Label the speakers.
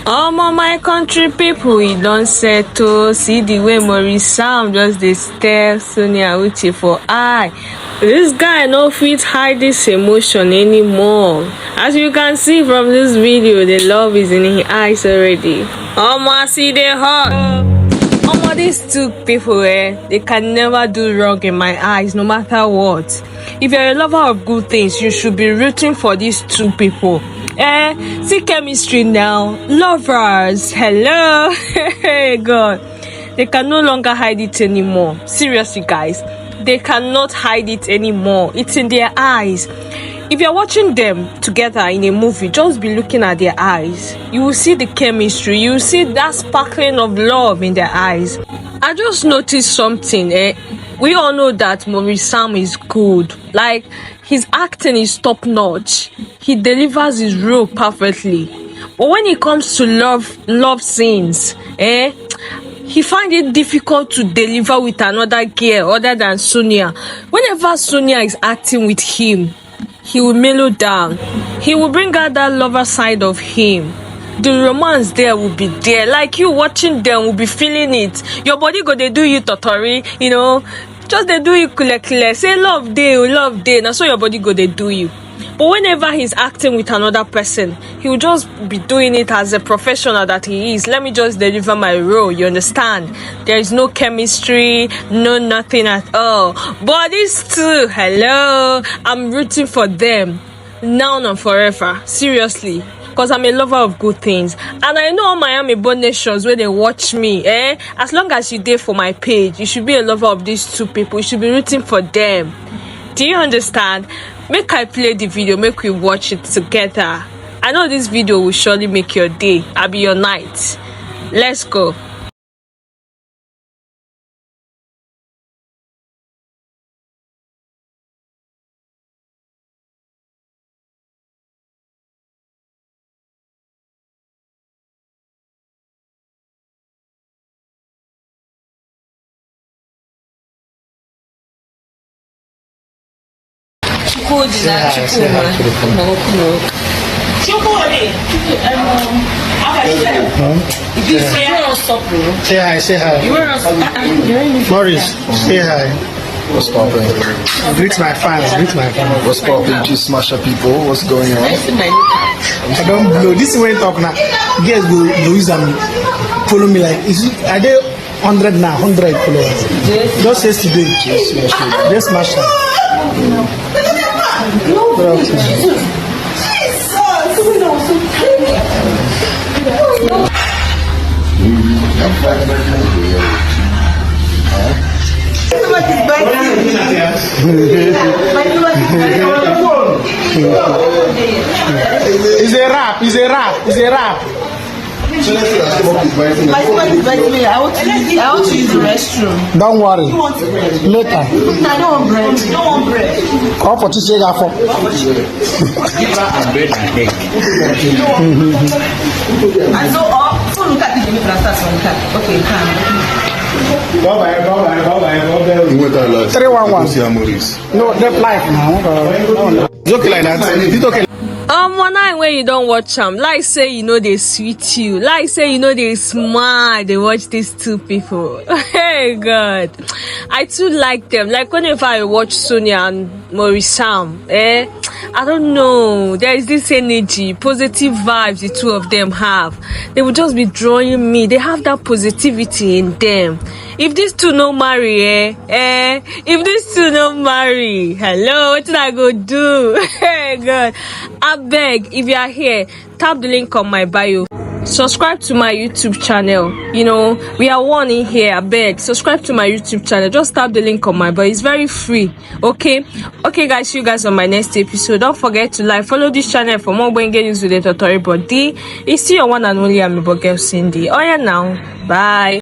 Speaker 1: My country people, e don settle. See the way Maurice Sam just dey stare Sonia Uche for eye. This guy no fit hide this emotion anymore. As you can see from this video, the love is in his eyes already. See the hot. These two people, they can never do wrong in my eyes, no matter what. If you're a lover of good things, you should be rooting for these two people. See chemistry now. Lovers, hello. Hey God, they can no longer hide it anymore. Seriously guys, they cannot hide it anymore. It's in their eyes. If you're watching them together in a movie, just be looking at their eyes. You will see the chemistry. You will see that sparkling of love in their eyes. I just noticed something. We all know that Maurice Sam is good. Like, his acting is top notch. He delivers his role perfectly. But when it comes to love scenes, he finds it difficult to deliver with another girl other than Sonia. Whenever Sonia is acting with him, he will mellow down. He will bring out that lover side of him. The romance there will be there. Like, you watching them will be feeling it. Your body go they do you totori, you know. Just they do you kule. Say love day. Now so your body go they do you. But whenever he's acting with another person, he will just be doing it as a professional that he is. Let me just deliver my role, you understand? There is no chemistry, no nothing at all. But these two, hello, I'm rooting for them now and forever. Seriously. Because I'm a lover of good things. And I know all Miami born nations where they watch me. As long as you're there for my page, you should be a lover of these two people. You should be rooting for them. Do you understand? Make I play the video, make we watch it together. I know this video will surely make your day. I'll be your night. Let's go.
Speaker 2: Say hi. Maurice, say hi.
Speaker 3: What's poppin'?
Speaker 2: Greet my fans.
Speaker 3: What's poppin'? Just smash up people. What's going on?
Speaker 2: I don't blow. This went up now. Guys go use and follow me like. Are they 100 now? 100 followers. Just yesterday. Just smash up. It's a rap.
Speaker 4: My stomach is biting me. I want to use the restroom.
Speaker 2: Don't worry. Later.
Speaker 4: I don't want bread.
Speaker 2: Come for to say that for.
Speaker 4: And so look at the okay,
Speaker 3: Bye.
Speaker 2: 311. No, that life now. It's okay like that. It's okay.
Speaker 1: One night when you don't watch them, like say you know they sweet you, like say you know they smile, they watch these two people. Hey God, I too like them. Like whenever I watch Sonia and Maurice Sam, I don't know, there is this energy, positive vibes the two of them have. They will just be drawing me. They have that positivity in them. If these two no marry, if these two no marry, hello, what did I go do? Hey God, I beg, if you are here, tap the link on my bio. Subscribe to my YouTube channel. You know, we are one in here. I beg, subscribe to my YouTube channel. Just tap the link on my bio. It's very free. Okay guys, see you guys on my next episode. Don't forget to like, follow this channel for more when get news with the tutorial body. It's still your one and only amiable girl Cindy. Oh yeah, now bye.